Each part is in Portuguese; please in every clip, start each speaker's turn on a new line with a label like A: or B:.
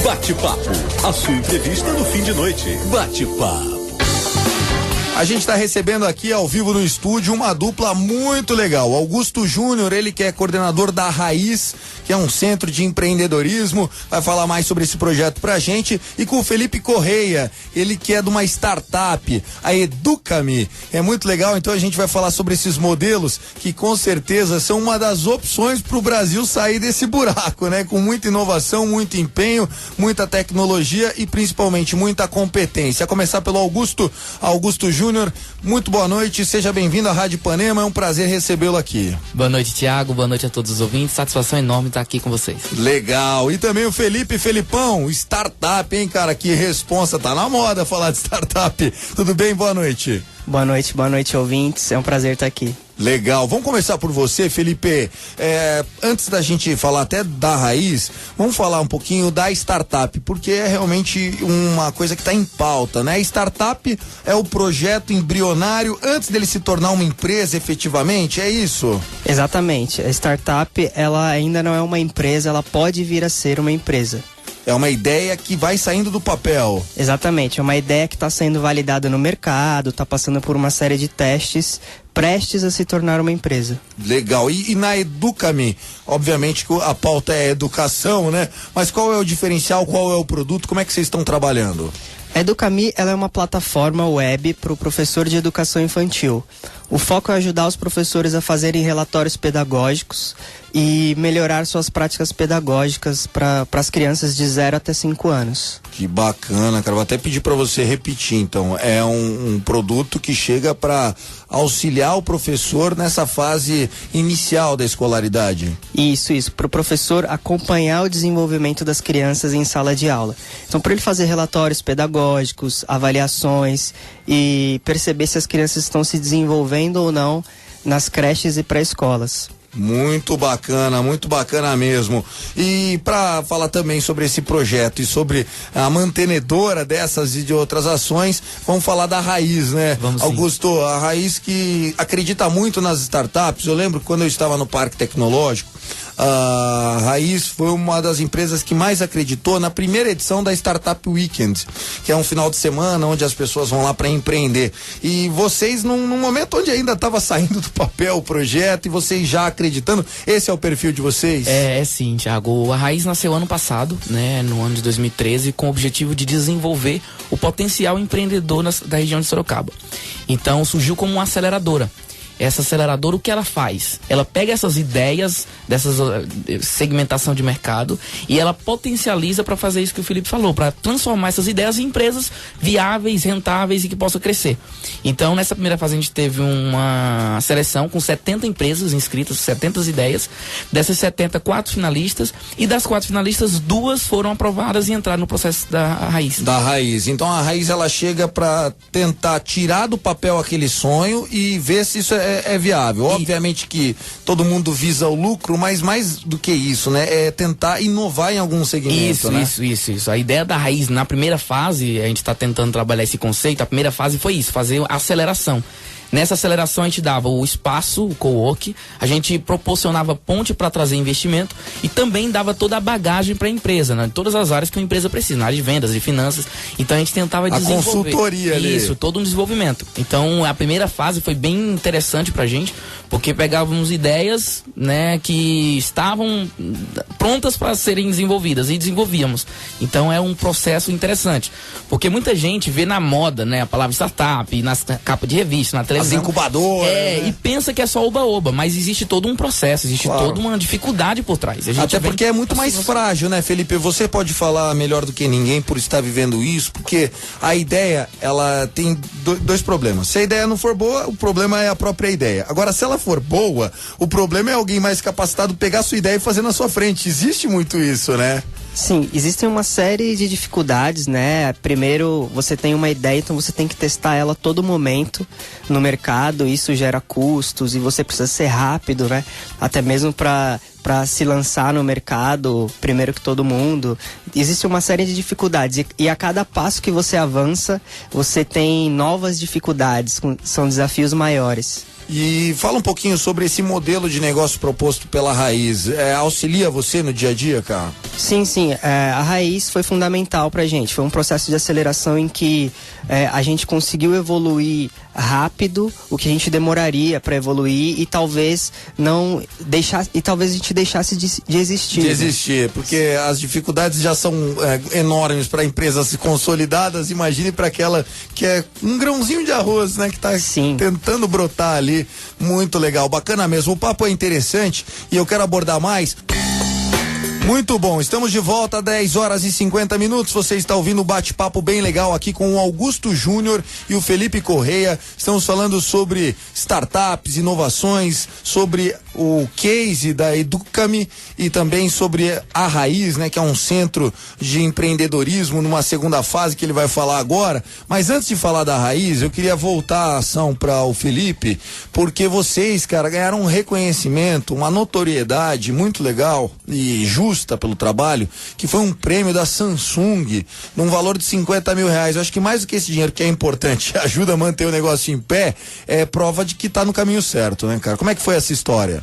A: Bate-papo, a sua entrevista no fim de noite. Bate-papo.
B: A gente está recebendo aqui ao vivo no estúdio uma dupla muito legal. Augusto Júnior, ele que é coordenador da Raiz, que é um centro de empreendedorismo, vai falar mais sobre esse projeto pra gente. E com o Felipe Correia, ele que é de uma startup, a Educami. É muito legal, então a gente vai falar sobre esses modelos que com certeza são uma das opções pro Brasil sair desse buraco, né? Com muita inovação, muito empenho, muita tecnologia e principalmente muita competência. A começar pelo Augusto Júnior, muito boa noite, seja bem-vindo à Rádio Ipanema, é um prazer recebê-lo aqui.
C: Boa noite, Thiago, boa noite a todos os ouvintes, satisfação enorme estar aqui com vocês.
B: Legal, e também o Felipão, startup, hein, cara, que responsa, tá na moda falar de startup. Tudo bem? Boa noite.
D: Boa noite, ouvintes, é um prazer estar aqui.
B: Legal, vamos começar por você, Felipe. Antes da gente falar até da Raiz, vamos falar um pouquinho da startup, porque é realmente uma coisa que está em pauta, né? A startup é o projeto embrionário antes dele se tornar uma empresa efetivamente, é isso?
D: Exatamente, a startup, ela ainda não é uma empresa, ela pode vir a ser uma empresa.
B: É uma ideia que vai saindo do papel.
D: Exatamente, é uma ideia que está sendo validada no mercado, está passando por uma série de testes, prestes a se tornar uma empresa.
B: Legal, e na Educami, obviamente que a pauta é educação, né? Mas qual é o diferencial, qual é o produto, como é que vocês estão trabalhando?
D: A Educami, ela é uma plataforma web para o professor de educação infantil. O foco é ajudar os professores a fazerem relatórios pedagógicos e melhorar suas práticas pedagógicas para as crianças de 0 até 5 anos.
B: Que bacana, cara. Vou até pedir para você repetir, então. É um produto que chega para auxiliar o professor nessa fase inicial da escolaridade.
D: Isso. Para o professor acompanhar o desenvolvimento das crianças em sala de aula. Então, para ele fazer relatórios pedagógicos, avaliações e perceber se as crianças estão se desenvolvendo ou não nas creches e pré-escolas.
B: Muito bacana mesmo. E para falar também sobre esse projeto e sobre a mantenedora dessas e de outras ações, vamos falar da Raiz, né?
C: Vamos,
B: Augusto,
C: sim.
B: A Raiz que acredita muito nas startups. Eu lembro quando eu estava no Parque Tecnológico, a Raiz foi uma das empresas que mais acreditou na primeira edição da Startup Weekend, que é um final de semana onde as pessoas vão lá para empreender. E vocês, num momento onde ainda estava saindo do papel o projeto e vocês já acreditando, esse é o perfil de vocês?
C: É sim, Thiago. A Raiz nasceu ano passado, né, no ano de 2013, com o objetivo de desenvolver o potencial empreendedor da região de Sorocaba. Então surgiu como uma aceleradora. Essa aceleradora, o que ela faz? Ela pega essas ideias, dessa segmentação de mercado, e ela potencializa para fazer isso que o Felipe falou, para transformar essas ideias em empresas viáveis, rentáveis e que possam crescer. Então, nessa primeira fase, a gente teve uma seleção com 70 empresas inscritas, 70 ideias. Dessas 70, 4 finalistas, e das 4 finalistas, 2 foram aprovadas e entraram no processo da Raiz.
B: Da Raiz. Então, a Raiz, ela chega para tentar tirar do papel aquele sonho e ver se isso é viável. Obviamente que todo mundo visa o lucro, mas mais do que isso, né? É tentar inovar em algum segmento, né?
C: Isso. A ideia da Raiz, na primeira fase, a gente está tentando trabalhar esse conceito, a primeira fase foi isso, fazer a aceleração. Nessa aceleração a gente dava o espaço, o co-work, a gente proporcionava ponte para trazer investimento e também dava toda a bagagem para a empresa, né? Todas as áreas que uma empresa precisa, na área de vendas, de finanças. Então a gente tentava desenvolver.
B: A consultoria ali.
C: Isso, todo um desenvolvimento. Então a primeira fase foi bem interessante pra gente, porque pegávamos ideias, né, que estavam prontas para serem desenvolvidas e desenvolvíamos. Então é um processo interessante, porque muita gente vê na moda, né, a palavra startup, na capa de revista, na televisão.
B: As incubadoras.
C: Né? E pensa que é só oba-oba, mas existe todo um processo, existe toda uma dificuldade por trás.
B: Até porque é muito mais frágil, né, Felipe? Você pode falar melhor do que ninguém por estar vivendo isso, porque a ideia, ela tem dois problemas. Se a ideia não for boa, o problema é a própria ideia. Agora, se ela for boa, o problema é alguém mais capacitado pegar a sua ideia e fazer na sua frente. Existe muito isso, né?
D: Sim, existem uma série de dificuldades, né? Primeiro, você tem uma ideia, então você tem que testar ela a todo momento no mercado, isso gera custos e você precisa ser rápido, né? Até mesmo para se lançar no mercado primeiro que todo mundo. Existe uma série de dificuldades e a cada passo que você avança, você tem novas dificuldades, são desafios maiores.
B: E fala um pouquinho sobre esse modelo de negócio proposto pela Raiz. Auxilia você no dia a dia, cara?
D: Sim. A Raiz foi fundamental pra gente. Foi um processo de aceleração em que a gente conseguiu evoluir rápido o que a gente demoraria para evoluir e talvez não deixar, e talvez a gente deixasse de existir.
B: De existir, porque as dificuldades já são enormes para empresas consolidadas. Imagine para aquela que é um grãozinho de arroz, né, que tá tentando brotar ali. Muito legal, bacana mesmo. O papo é interessante e eu quero abordar mais. Muito bom, estamos de volta, 10 horas e 50 minutos. Você está ouvindo um bate-papo bem legal aqui com o Augusto Júnior e o Felipe Correia. Estamos falando sobre startups, inovações, sobre o case da Educami e também sobre a Raiz, né, que é um centro de empreendedorismo numa segunda fase que ele vai falar agora. Mas antes de falar da Raiz, eu queria voltar a ação para o Felipe, porque vocês, cara, ganharam um reconhecimento, uma notoriedade muito legal e justa pelo trabalho, que foi um prêmio da Samsung num valor de R$50 mil. Eu acho que mais do que esse dinheiro, que é importante, ajuda a manter o negócio em pé, é prova de que tá no caminho certo, né, cara? Como é que foi essa história?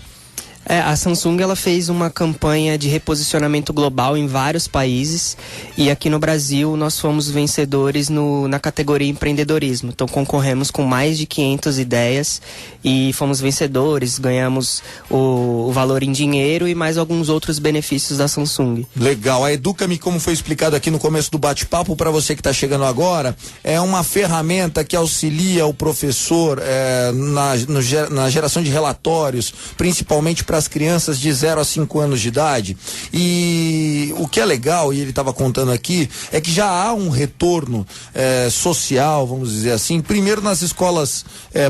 D: A Samsung ela fez uma campanha de reposicionamento global em vários países e aqui no Brasil nós fomos vencedores na categoria empreendedorismo. Então concorremos com mais de 500 ideias e fomos vencedores, ganhamos o valor em dinheiro e mais alguns outros benefícios da Samsung. Legal,
B: a Educami, como foi explicado aqui no começo do bate-papo, para você que está chegando agora, é uma ferramenta que auxilia o professor na geração de relatórios, principalmente para as crianças de 0 a 5 anos de idade. E o que é legal, e ele estava contando aqui, é que já há um retorno social, vamos dizer assim, primeiro nas escolas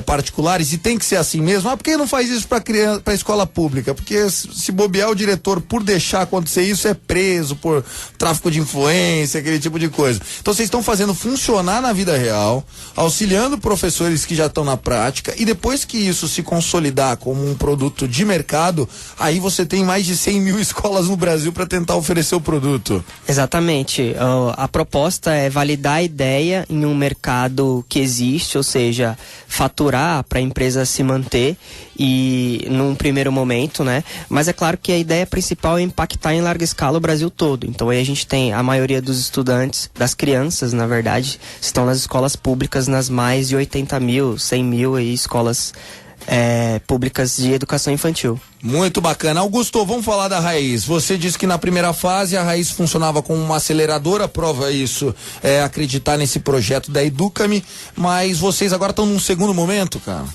B: particulares, e tem que ser assim mesmo. Por que não faz isso para escola pública? Porque se bobear, o diretor, por deixar acontecer isso, é preso por tráfico de influência, aquele tipo de coisa. Então vocês estão fazendo funcionar na vida real, auxiliando professores que já estão na prática, e depois que isso se consolidar como um produto de mercado, aí você tem mais de 100 mil escolas no Brasil para tentar oferecer o produto.
D: Exatamente. A proposta é validar a ideia em um mercado que existe, ou seja, faturar para a empresa se manter e num primeiro momento, né? Mas é claro que a ideia principal é impactar em larga escala o Brasil todo. Então aí a gente tem a maioria dos estudantes, das crianças, na verdade, estão nas escolas públicas, nas mais de 80 mil, 100 mil aí, escolas públicas de educação infantil.
B: Muito bacana. Augusto, vamos falar da Raiz. Você disse que na primeira fase a Raiz funcionava como uma aceleradora, prova isso, acreditar nesse projeto da Educami, mas vocês agora estão num segundo momento, cara?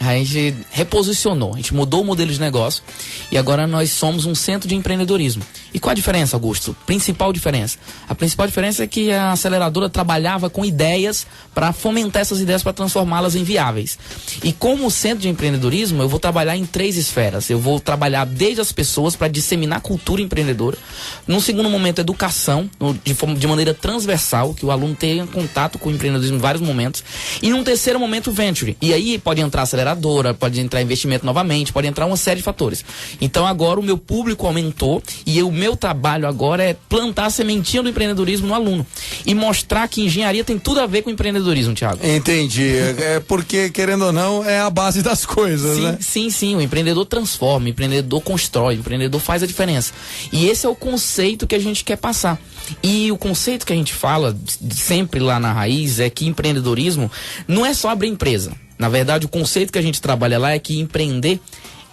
C: A gente reposicionou, a gente mudou o modelo de negócio e agora nós somos um centro de empreendedorismo. E qual a diferença, Augusto? Principal diferença. A principal diferença é que a aceleradora trabalhava com ideias para fomentar essas ideias, para transformá-las em viáveis. E como centro de empreendedorismo, eu vou trabalhar em 3 esferas. Eu vou trabalhar desde as pessoas para disseminar cultura empreendedora. Num segundo momento, educação, de maneira transversal, que o aluno tenha contato com o empreendedorismo em vários momentos. E num terceiro momento, venture. E aí pode entrar aceleradora, pode entrar investimento novamente, pode entrar uma série de fatores. Então agora o meu público aumentou e o meu trabalho agora é plantar a sementinha do empreendedorismo no aluno. E mostrar que engenharia tem tudo a ver com empreendedorismo, Thiago.
B: Entendi. Porque, querendo ou não, é a base das coisas, né?
C: Sim. O empreendedor transforma, o empreendedor constrói, o empreendedor faz a diferença. E esse é o conceito que a gente quer passar. E o conceito que a gente fala sempre lá na Raiz é que empreendedorismo não é só abrir empresa. Na verdade, o conceito que a gente trabalha lá é que empreender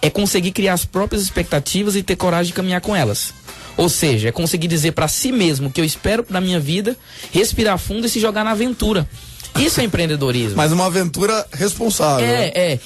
C: é conseguir criar as próprias expectativas e ter coragem de caminhar com elas. Ou seja, é conseguir dizer para si mesmo o que eu espero pra minha vida, respirar fundo e se jogar na aventura. Isso é empreendedorismo.
B: Mas uma aventura responsável.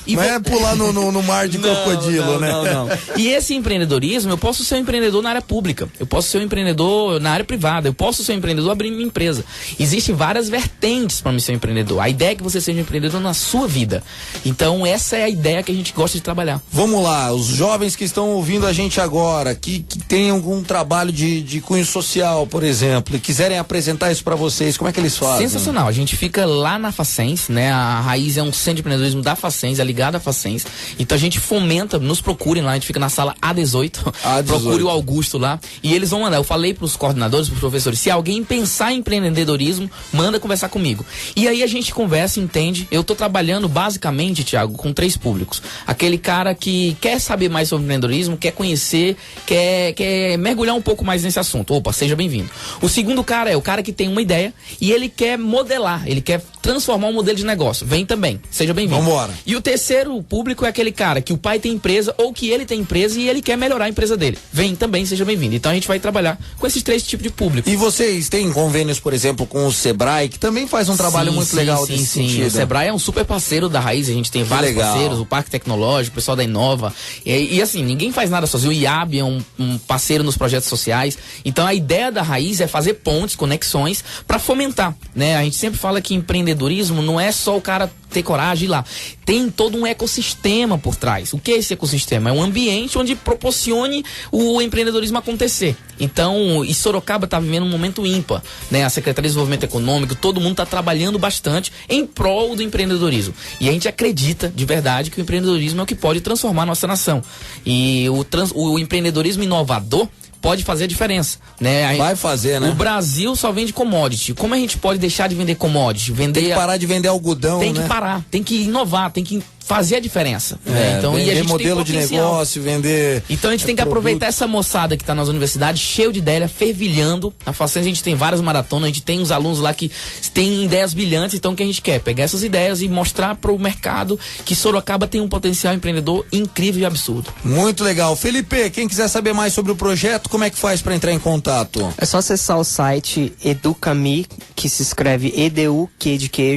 B: Não é pular no mar de crocodilo, né?
C: Não. E esse empreendedorismo, eu posso ser um empreendedor na área pública, eu posso ser um empreendedor na área privada, eu posso ser um empreendedor abrindo minha empresa. Existem várias vertentes para mim ser um empreendedor. A ideia é que você seja um empreendedor na sua vida. Então essa é a ideia que a gente gosta de trabalhar.
B: Vamos lá, os jovens que estão ouvindo a gente agora, que têm algum trabalho de cunho social, por exemplo, e quiserem apresentar isso para vocês, como é que eles fazem?
C: Sensacional, a gente fica lá na Facens, né? A Raiz é um centro de empreendedorismo da Facens, é ligado à Facens. Então a gente fomenta, nos procurem lá, a gente fica na sala A18. Procure o Augusto lá e eles vão mandar. Eu falei pros coordenadores, pros professores, se alguém pensar em empreendedorismo, manda conversar comigo. E aí a gente conversa, entende? Eu tô trabalhando basicamente, Thiago, com 3 públicos. Aquele cara que quer saber mais sobre empreendedorismo, quer conhecer, quer mergulhar um pouco mais nesse assunto. Opa, seja bem-vindo. O segundo cara é o cara que tem uma ideia e ele quer modelar, ele quer transformar um modelo de negócio. Vem também, seja bem-vindo.
B: Vambora.
C: E o terceiro público é aquele cara que o pai tem empresa ou que ele tem empresa e ele quer melhorar a empresa dele. Vem também, seja bem-vindo. Então a gente vai trabalhar com esses 3 tipos de público.
B: E vocês têm convênios, por exemplo, com o Sebrae, que também faz um trabalho muito legal nesse sentido.
C: O Sebrae é um super parceiro da Raiz, a gente tem vários parceiros, o Parque Tecnológico, o pessoal da Inova. E assim, ninguém faz nada sozinho. O IAB é um parceiro nos projetos sociais. Então a ideia da Raiz é fazer pontes, conexões para fomentar, né? A gente sempre fala que empreendedorismo não é só o cara ter coragem de ir lá. Tem todo um ecossistema por trás. O que é esse ecossistema? É um ambiente onde proporcione o empreendedorismo acontecer. Então, e Sorocaba está vivendo um momento ímpar, né? A Secretaria de Desenvolvimento Econômico, todo mundo está trabalhando bastante em prol do empreendedorismo. E a gente acredita de verdade que o empreendedorismo é o que pode transformar a nossa nação. E o empreendedorismo inovador pode fazer a diferença, né?
B: Vai fazer, né?
C: O Brasil só vende commodity. Como a gente pode deixar de vender commodity?
B: Tem que parar de vender algodão,
C: tem
B: né?
C: que parar, tem que inovar, tem que fazer a diferença. Né?
B: Então, vender
C: e a gente
B: modelo
C: tem
B: de negócio, vender.
C: Então a gente tem que aproveitar essa moçada que está nas universidades, cheio de ideia, fervilhando. Na Facens a gente tem várias maratonas, a gente tem uns alunos lá que têm ideias brilhantes, então o que a gente quer? Pegar essas ideias e mostrar para o mercado que Sorocaba tem um potencial empreendedor incrível e absurdo.
B: Muito legal. Felipe, quem quiser saber mais sobre o projeto, como é que faz para entrar em contato?
D: É só acessar o site Educami, que se escreve educa.me,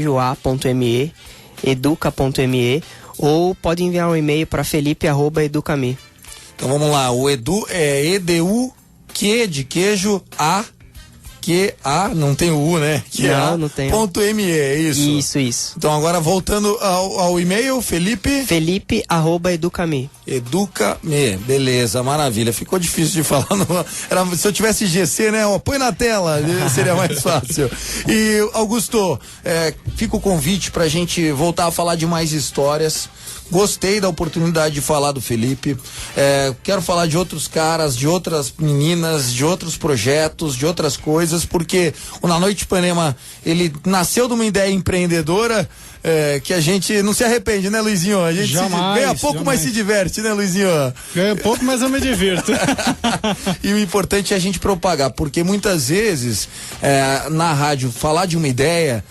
D: educa.me, ou pode enviar um e-mail para felipe@educami.
B: Então vamos lá, o Edu é edu, que de queijo, não tem o U, né?
D: Não tem.
B: .me, é isso?
D: Isso.
B: Então agora voltando ao e-mail, Felipe?
D: Felipe@educami.
B: Educa-me, beleza, maravilha. Ficou difícil de falar. Se eu tivesse GC, né? Põe na tela, seria mais fácil. E, Augusto, fica o convite pra gente voltar a falar de mais histórias. Gostei da oportunidade de falar do Felipe. Quero falar de outros caras, de outras meninas, de outros projetos, de outras coisas, porque o Na Noite Ipanema, ele nasceu de uma ideia empreendedora que a gente não se arrepende, né, Luizinho? A gente ganha pouco, mas se diverte, né, Luizinho?
E: Ganha pouco, mas eu me divirto.
B: E o importante é a gente propagar, porque muitas vezes na rádio falar de uma ideia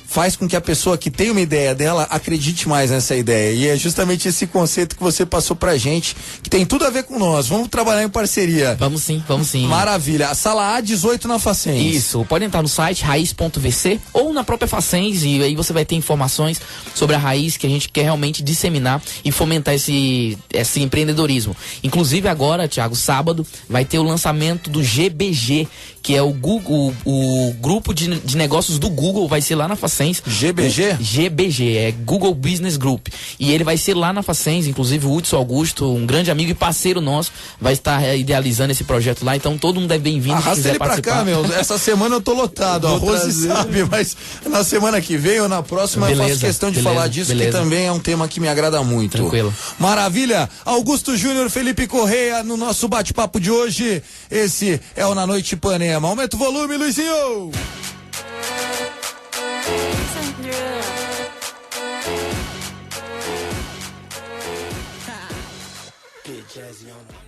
B: faz com que a pessoa que tem uma ideia dela acredite mais nessa ideia. E é justamente esse conceito que você passou pra gente, que tem tudo a ver com nós. Vamos trabalhar em parceria.
C: Vamos sim.
B: Maravilha. A sala A18 na Facens.
C: Isso. Pode entrar no site raiz.vc ou na própria Facens e aí você vai ter informações sobre a Raiz que a gente quer realmente disseminar e fomentar esse empreendedorismo. Inclusive agora, Thiago, sábado, vai ter o lançamento do GBG, que é o Google, o grupo de negócios do Google, vai ser lá na Facens.
B: GBG?
C: GBG, é Google Business Group. E ele vai ser lá na Facens, inclusive o Hudson Augusto, um grande amigo e parceiro nosso, vai estar idealizando esse projeto lá, então todo mundo é bem-vindo.
B: Arrasta ele pra cá, meu. Essa semana eu tô lotado, a Rose sabe, mas na semana que vem ou na próxima eu faço questão de falar disso, que também é um tema que me agrada muito.
C: Tranquilo.
B: Maravilha. Augusto Júnior, Felipe Correia, no nosso bate-papo de hoje. Esse é o Na Noite Ipanema. Aumenta o volume, Luizinho! Jazzy on